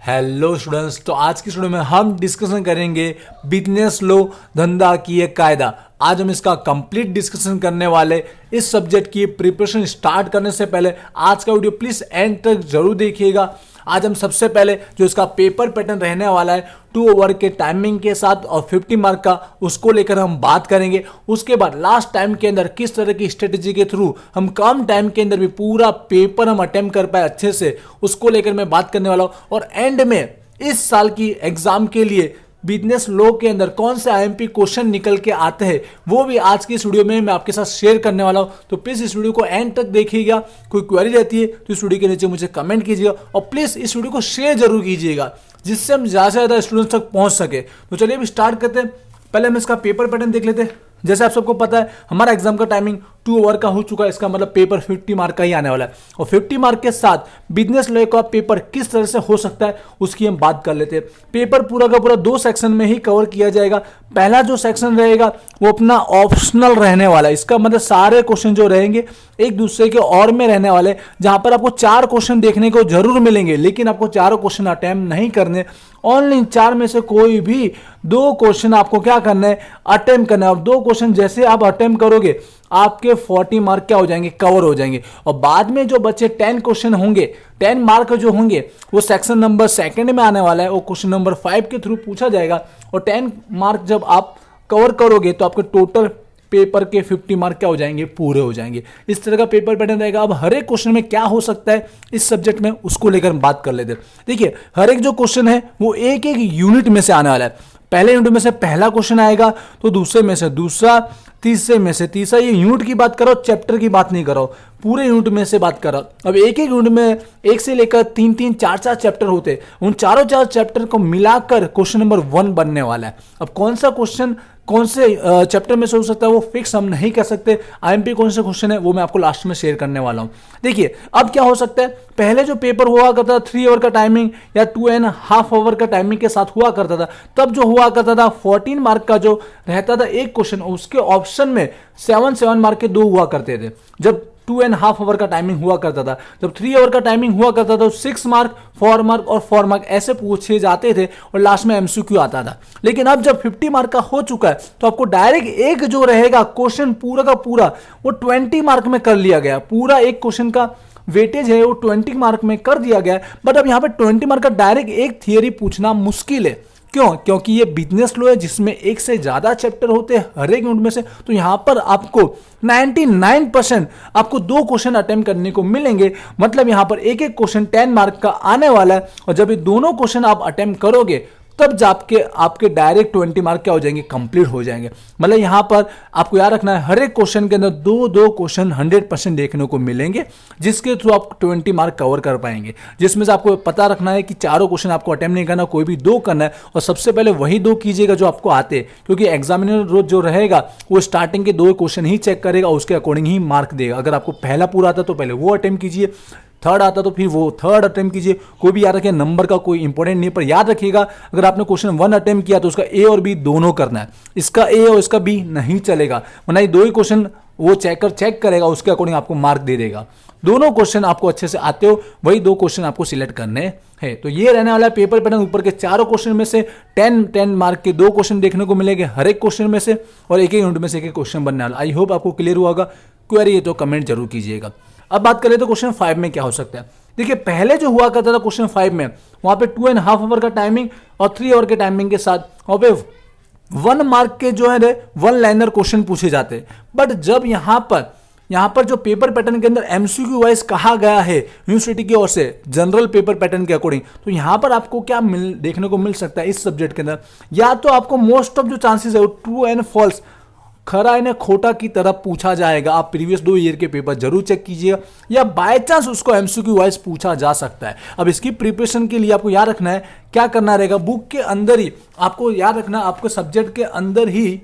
Hello students, तो आज की स्टूडियो में हम डिस्कशन करेंगे बिजनेस लो धंधा की एक कायदा। आज हम इसका कंप्लीट डिस्कशन करने वाले। इस सब्जेक्ट की प्रिपरेशन स्टार्ट करने से पहले आज का वीडियो प्लीज एंड तक जरूर देखिएगा। आज हम सबसे पहले जो इसका पेपर पैटर्न रहने वाला है 2 ओवर के टाइमिंग के साथ और 50 मार्क का, उसको लेकर हम बात करेंगे। उसके बाद लास्ट टाइम के अंदर किस तरह की स्ट्रेटेजी के थ्रू हम कम टाइम के अंदर भी पूरा पेपर हम अटेम्प्ट कर पाए अच्छे से, उसको लेकर मैं बात करने वाला हूं। और एंड में इस साल की एग्जाम के लिए बिजनेस लॉ के अंदर कौन से आईएमपी क्वेश्चन निकल के आते हैं वो भी आज की इस वीडियो में मैं आपके साथ शेयर करने वाला हूं। तो प्लीज इस वीडियो को एंड तक देखिएगा। कोई क्वेरी रहती है तो इस वीडियो के नीचे मुझे कमेंट कीजिएगा और प्लीज इस वीडियो को शेयर जरूर कीजिएगा जिससे हम ज्यादा से ज्यादा स्टूडेंट्स तक पहुंच सके। तो चलिए अभी स्टार्ट करते हैं। पहले हम इसका पेपर पैटर्न देख लेते हैं। जैसे आप सबको पता है हमारा एग्जाम का टाइमिंग 2 ओवर का हो चुका है। इसका मतलब पेपर 50 मार्क का ही आने वाला है और 50 मार्क के साथ बिजनेस लॉ का पेपर किस तरह से हो सकता है उसकी हम बात कर लेते हैं। पेपर पूरा का पूरा 2 सेक्शन में ही कवर किया जाएगा। पहला जो सेक्शन रहेगा वो अपना ऑप्शनल रहने वाला है। इसका मतलब सारे क्वेश्चन जो रहेंगे एक दूसरे के और में रहने वाले, जहां पर आपको 4 क्वेश्चन देखने को जरूर मिलेंगे, लेकिन आपको चारों क्वेश्चन अटेम्प्ट नहीं करने। ओनली 4 में से कोई भी 2 क्वेश्चन आपको क्या करना है, अटेम्प्ट करना है। और 2 क्वेश्चन जैसे आप अटेम्प्ट करोगे आपके 40 मार्क क्या हो जाएंगे, कवर हो जाएंगे। और बाद में जो बच्चे 10 क्वेश्चन होंगे, 10 मार्क जो होंगे वो सेक्शन नंबर 2 में आने वाला है। वो क्वेश्चन नंबर 5 के थ्रू पूछा जाएगा और 10 मार्क जब आप कवर करोगे तो आपके टोटल पेपर के 50 मार्क क्या हो जाएंगे, पूरे हो जाएंगे। इस तरह का पेपर पैटर्न रहेगा। अब हर एक क्वेश्चन में क्या हो सकता है इस सब्जेक्ट में, उसको लेकर हम बात कर लेते हैं। देखिए हर एक जो क्वेश्चन है वो एक एक यूनिट में से आने वाला है। पहले यूनिट में से पहला क्वेश्चन आएगा तो दूसरे में से दूसरा, तीसरे में से तीसरा। ये यूनिट की बात करो, चैप्टर की बात नहीं करो, पूरे यूनिट में से बात करो। अब एक एक यूनिट में 1 से लेकर 3-3, 4-4 चैप्टर होते हैं। उन चारों 4 चैप्टर को मिलाकर क्वेश्चन नंबर 1 बनने वाला है। अब कौन सा क्वेश्चन कौन से चैप्टर में से हो सकता है वो फिक्स हम नहीं कह सकते। आईएमपी कौन सा क्वेश्चन है वो मैं आपको लास्ट में शेयर करने वाला हूं। देखिए अब क्या हो सकता है, पहले जो पेपर हुआ करता था 3 ओवर का टाइमिंग या 2.5 ओवर का टाइमिंग के साथ हुआ करता था, तब जो हुआ करता था 14 मार्क का जो रहता था एक क्वेश्चन, उसके ऑप्शन में 7 मार्क के 2 हुआ करते थे। जब 2.5 ओवर का टाइमिंग हुआ करता था, जब 3 ओवर का टाइमिंग हुआ करता था 6 मार्क, 4 मार्क और 4 मार्क ऐसे पूछे जाते थे और लास्ट में एमसीक्यू आता था। लेकिन अब जब 50 मार्क का हो चुका है तो आपको डायरेक्ट एक जो रहेगा क्वेश्चन पूरा का पूरा वो 20 मार्क में कर लिया गया। पूरा एक क्वेश्चन का वेटेज है वो 20 मार्क में कर दिया गया है। बट अब यहां पे 20 मार्क का डायरेक्ट एक थियरी पूछना मुश्किल है। क्यों? क्योंकि ये बिजनेस लॉ है जिसमें एक से ज्यादा चैप्टर होते हैं हर एक यूनिट में से। तो यहां पर आपको 99% आपको 2 क्वेश्चन अटेम्प्ट करने को मिलेंगे। मतलब यहां पर एक एक क्वेश्चन 10 मार्क का आने वाला है और जब ये दोनों क्वेश्चन आप अटेम्प्ट करोगे तब जाके आपके डायरेक्ट 20 मार्क क्या हो जाएंगे, कंप्लीट हो जाएंगे। मतलब यहां पर आपको याद रखना है हर एक क्वेश्चन के अंदर 2 क्वेश्चन 100% देखने को मिलेंगे जिसके थ्रू आप 20 मार्क कवर कर पाएंगे। जिसमें से आपको पता रखना है कि चारों क्वेश्चन आपको अटेम्प्ट नहीं करना, कोई भी 2 करना है और सबसे पहले वही 2 कीजिएगा जो आपको आते हैं, क्योंकि एग्जामिनर रोज जो रहेगा वो स्टार्टिंग के 2 क्वेश्चन ही चेक करेगा, उसके अकॉर्डिंग ही मार्क देगा। अगर आपको पहला पूरा आता तो पहले वो अटेम्प्ट कीजिए, थर्ड आता तो फिर वो थर्ड अटेम्प्ट कीजिए। कोई भी याद रखिए, नंबर का कोई इंपॉर्टेंट नहीं, पर याद रखिएगा अगर आपने क्वेश्चन 1 अटेम्प्ट किया तो उसका ए और बी दोनों करना है। इसका ए और इसका बी नहीं चलेगा, वरना ये 2 ही क्वेश्चन वो चेक करेगा, उसके अकॉर्डिंग आपको मार्क दे देगा। दोनों क्वेश्चन आपको अच्छे से आते हो वही 2 क्वेश्चन आपको सिलेक्ट करने हैं। तो ये रहने वाला है पेपर पैटर्न। ऊपर के चारों क्वेश्चन में से 10 मार्क के 2 क्वेश्चन देखने को मिलेंगे हर एक क्वेश्चन में से और एक यूनिट में से एक क्वेश्चन बनने वाला। आई होप आपको क्लियर हुआ होगा। क्वेरी है तो कमेंट जरूर कीजिएगा। अब बात करें तो क्वेश्चन 5 में क्या हो सकता है। देखिए पहले जो हुआ करता था क्वेश्चन 5 में, वहां पे 2.5 ओवर का टाइमिंग और 3 ओवर के टाइमिंग के साथ वहां पे 1 मार्क के जो है 1 लाइनर क्वेश्चन पूछे जाते। बट जब यहां पर जो पेपर पैटर्न के अंदर एमसीक्यू वाइज कहा गया है यूनिवर्सिटी की ओर से जनरल पेपर पैटर्न के अकॉर्डिंग, तो यहां पर आपको क्या देखने को मिल सकता है इस सब्जेक्ट के अंदर, या तो आपको मोस्ट ऑफ जो चांसेस है वो ट्रू एंड फॉल्स, खरा या खोटा की तरफ पूछा जाएगा। आप प्रीवियस 2 ईयर के पेपर जरूर चेक कीजिएगा, या बाय चांस उसको एमसीक्यू वाइज पूछा जा सकता है। अब इसकी प्रिपरेशन के लिए आपको याद रखना है क्या करना रहेगा, बुक के अंदर ही आपको याद रखना, आपको सब्जेक्ट के अंदर ही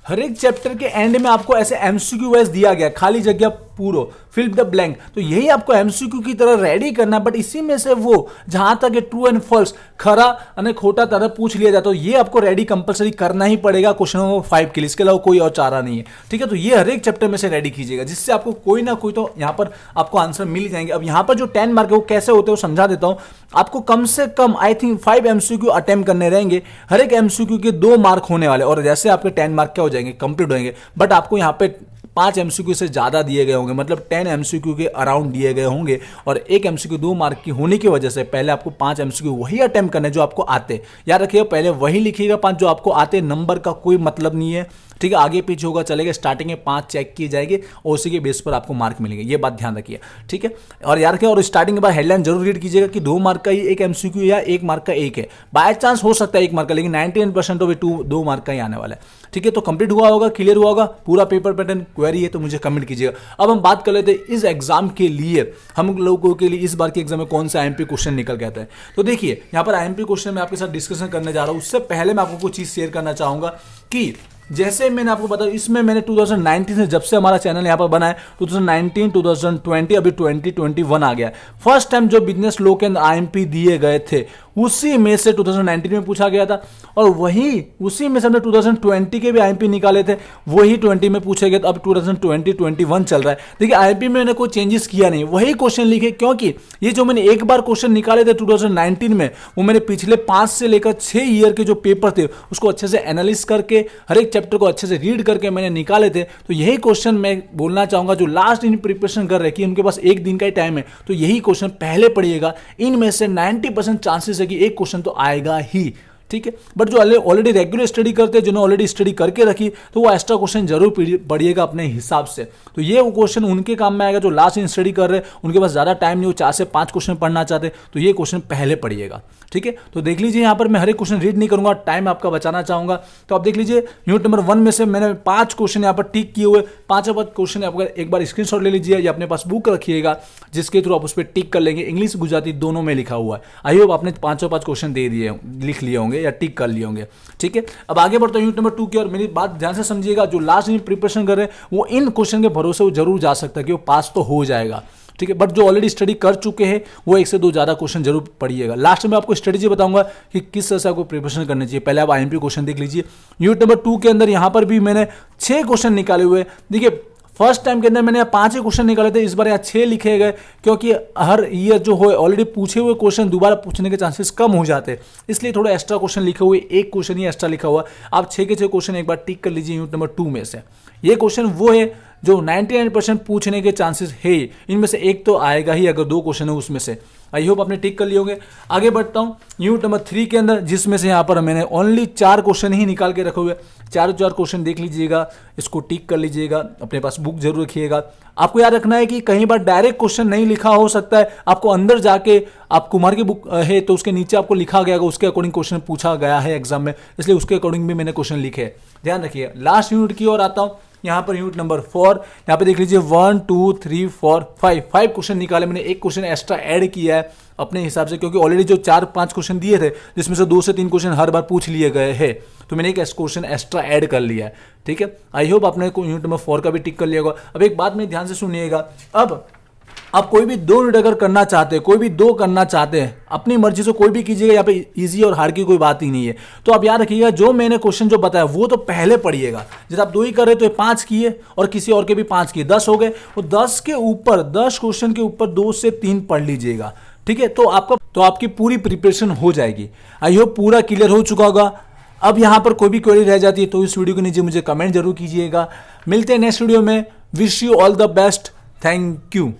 हर एक चैप्टर के एंड में आपको ऐसे एमसीक्यू वाइज दिया गया, खाली जगह पूरो, फिल द ब्लैंक। तो यही आपको एमसीक्यू की तरह रेडी करना है, बट इसी में से वो जहां तक ये ट्रू एंड फॉल्स, खरा और खोटा तरह पूछ लिया जाता है, तो ये आपको रेडी कंपलसरी करना ही पड़ेगा क्वेश्चन नंबर 5 के लिए, इसके अलावा कोई और चारा नहीं है। ठीक है, तो ये हर एक चैप्टर में से रेडी कीजिएगा, जिससे आपको कोई ना कोई तो यहाँ पर आपको आंसर मिल जाएंगे। अब यहाँ पर जो 10 मार्क है वो कैसे होते हैं वो समझा देता हूँ आपको। कम से कम आई थिंक 5 एमसीक्यू अटेम्प्ट करने रहेंगे, हर एक एमसीक्यू के 2 मार्क होने वाले, और जैसे आपके 10 मार्क क्या हो जाएंगे, कंप्लीट होंगे। बट आपको यहाँ पे 5 एमसीक्यू से ज्यादा दिए गए होंगे, मतलब 10 एमसीक्यू के अराउंड दिए गए होंगे, और एक एमसीक्यू 2 मार्क की होने की वजह से पहले आपको 5 एमसीक्यू वही अटेम्प्ट करने जो आपको आते। याद रखिएगा, पहले वही लिखिएगा 5 जो आपको आते, नंबर का कोई मतलब नहीं है। ठीक है, आगे पीछे होगा चलेगा, स्टार्टिंग में 5 चेक किए जाएंगे और उसी के बेस पर आपको मार्क मिलेंगे, ये बात ध्यान रखिए। ठीक है, और याद रखिए, और स्टार्टिंग के बाद हेडलाइन जरूर रीड कीजिएगा कि 2 मार्क का ही एक एमसीक्यू या 1 मार्क का एक है। बाय चांस हो सकता है 1 मार्क का, लेकिन 99% तो 2 मार्क का ही आने वाला है। ठीक है, तो कंप्लीट हुआ होगा, क्लियर हुआ होगा पूरा पेपर पैटर्न। क्वेरी है तो मुझे कमेंट कीजिएगा। अब हम बात कर लेते हैं इस एग्जाम के लिए, हम लोगों के लिए इस बार के एग्जाम में कौन सा आईएमपी क्वेश्चन निकल के आता है। तो देखिए, यहाँ पर आईएमपी क्वेश्चन में आपके साथ डिस्कशन करने जा रहा हूँ। उससे पहले मैं आपको कुछ चीज शेयर करना चाहूंगा कि जैसे मैंने आपको बताया, इसमें मैंने 2019 से, जब से हमारा चैनल यहाँ पर बना है, 2019, 2020, अभी 2021 आ गया। फर्स्ट टाइम जो बिजनेस लॉ के आईएमपी दिए गए थे उसी में से 2019 में पूछा गया था, और वही उसी में से हमने 2020 के भी आईएमपी निकाले थे, वही 20 में पूछे गए। अब 2020-21 चल रहा है। देखिए, आईएमपी में मैंने कोई चेंजेस किया नहीं, वही क्वेश्चन लिखे, क्योंकि ये जो मैंने एक बार क्वेश्चन निकाले थे 2019 में, वो मैंने पिछले 5 से लेकर 6 ईयर के जो पेपर थे उसको अच्छे से एनालिसिस करके, हर एक चैप्टर को अच्छे से रीड करके मैंने निकाले थे। तो यही क्वेश्चन मैं बोलना चाहूंगा, जो लास्ट दिन प्रिपरेशन कर रखी है उनके पास 1 दिन का ही टाइम है, तो यही क्वेश्चन पहले पढ़िएगा। इनमें से 90% चांसेस है कि एक क्वेश्चन तो आएगा ही। ठीक है, बट जो ऑलरेडी रेगुलर स्टडी करते हैं, जिन्होंने ऑलरेडी स्टडी करके रखी, तो वो एक्स्ट्रा क्वेश्चन जरूर पढ़िएगा अपने हिसाब से। तो ये वो क्वेश्चन उनके काम में आएगा जो लास्ट इन स्टडी कर रहे हैं, उनके पास ज़्यादा टाइम नहीं, वो 4 से 5 क्वेश्चन पढ़ना चाहते, तो ये क्वेश्चन पहले पढ़िएगा। ठीक है, तो देख लीजिए, यहाँ पर मैं हर एक क्वेश्चन रीड नहीं करूंगा, टाइम आपका बचाना चाहूंगा। तो आप देख लीजिए, यूनिट नंबर 1 में से मैंने 5 क्वेश्चन यहाँ पर टिक किए हुए, 5 क्वेश्चन आप एक बार स्क्रीनशॉट ले लीजिए या अपने पास बुक रखिएगा, जिसके थ्रू आप उस पर टिक कर लेंगे। इंग्लिश गुजराती दोनों में लिखा हुआ है। आई होप आपने 5 क्वेश्चन दे दिए, लिख लिए होंगे या टिक कर लिए होंगे। ठीक है, अब आगे बढ़ता हूं यूनिट नंबर 2 की, और मेरी बात ध्यान से समझिएगा, जो लास्ट दिन प्रिपरेशन कर रहे हैं वो इन क्वेश्चन के भरोसे वो जरूर जा सकता है कि वो पास तो हो जाएगा। ठीक है, बट जो ऑलरेडी स्टडी कर चुके हैं वो 1 से 2 ज्यादा क्वेश्चन जरूर पढ़िएगा। लास्ट में आपको स्ट्रेटेजी बताऊंगा कि किस तरह से आपको प्रिपरेशन करनी चाहिए। पहले आप आईएमपी क्वेश्चन देख लीजिए। यूनिट नंबर 2 के अंदर यहां पर भी मैंने 6 क्वेश्चन निकाले हुए। देखिए, फर्स्ट टाइम के अंदर मैंने 5 ही क्वेश्चन निकाले थे, इस बार यहाँ 6 लिखे गए, क्योंकि हर ईयर जो हो ऑलरेडी पूछे हुए क्वेश्चन दोबारा पूछने के चांसेस कम हो जाते हैं, इसलिए थोड़ा एक्स्ट्रा क्वेश्चन लिखे हुए, 1 क्वेश्चन ही एक्स्ट्रा लिखा हुआ। आप 6 के 6 क्वेश्चन एक बार टिक कर लीजिए यूनिट नंबर 2 में से। ये क्वेश्चन वो है जो 99% पूछने के चांसेस है, इनमें से एक तो आएगा ही अगर 2 क्वेश्चन है उसमें से। आई होप आपने टिक कर लिए होंगे। आगे बढ़ता हूं यूनिट नंबर 3 के अंदर, जिसमें से यहाँ पर मैंने ओनली 4 क्वेश्चन ही निकाल के रखे हुए। 4 क्वेश्चन देख लीजिएगा, इसको टिक कर लीजिएगा, अपने पास बुक जरूर रखिएगा। आपको याद रखना है कि कहीं बार डायरेक्ट क्वेश्चन नहीं लिखा हो सकता है, आपको अंदर जाके, आप कुमार की बुक है तो उसके नीचे आपको लिखा गया, उसके अकॉर्डिंग क्वेश्चन पूछा गया है एग्जाम में, इसलिए उसके अकॉर्डिंग भी मैंने क्वेश्चन लिखे। ध्यान रखिए। लास्ट यूनिट की ओर आता हूं, यहाँ पर यूनिट नंबर 4, यहाँ पे देख लीजिए 1 2 3 4 5 क्वेश्चन निकाले मैंने। 1 क्वेश्चन एक्स्ट्रा ऐड किया है अपने हिसाब से, क्योंकि ऑलरेडी जो 4-5 क्वेश्चन दिए थे जिसमें से 2 से 3 क्वेश्चन हर बार पूछ लिए गए हैं, तो मैंने एक क्वेश्चन एक्स्ट्रा ऐड कर लिया है। ठीक है, आई होप आपने यूनिट नंबर 4 का भी टिक कर लिया होगा। अब एक बात में ध्यान से सुनिएगा, अब आप कोई भी 2 यूनिट अगर करना चाहते हैं, कोई भी 2 करना चाहते हैं, अपनी मर्जी से कोई भी कीजिएगा, यहाँ पे इजी और हार्ड की कोई बात ही नहीं है। तो आप याद रखिएगा, जो मैंने क्वेश्चन जो बताया वो तो पहले पढ़िएगा। जब आप 2 ही कर रहे तो 5 किए और किसी और के भी 5 किए, 10 हो गए। वो 10 के ऊपर, 10 क्वेश्चन के ऊपर 2 से 3 पढ़ लीजिएगा। ठीक है, तो आपकी पूरी प्रिपरेशन हो जाएगी। आई होप पूरा क्लियर हो चुका होगा। अब यहां पर कोई भी क्वेरी रह जाती है तो इस वीडियो के नीचे मुझे कमेंट जरूर कीजिएगा। मिलते हैं नेक्स्ट वीडियो में। Wish you all the best. Thank you.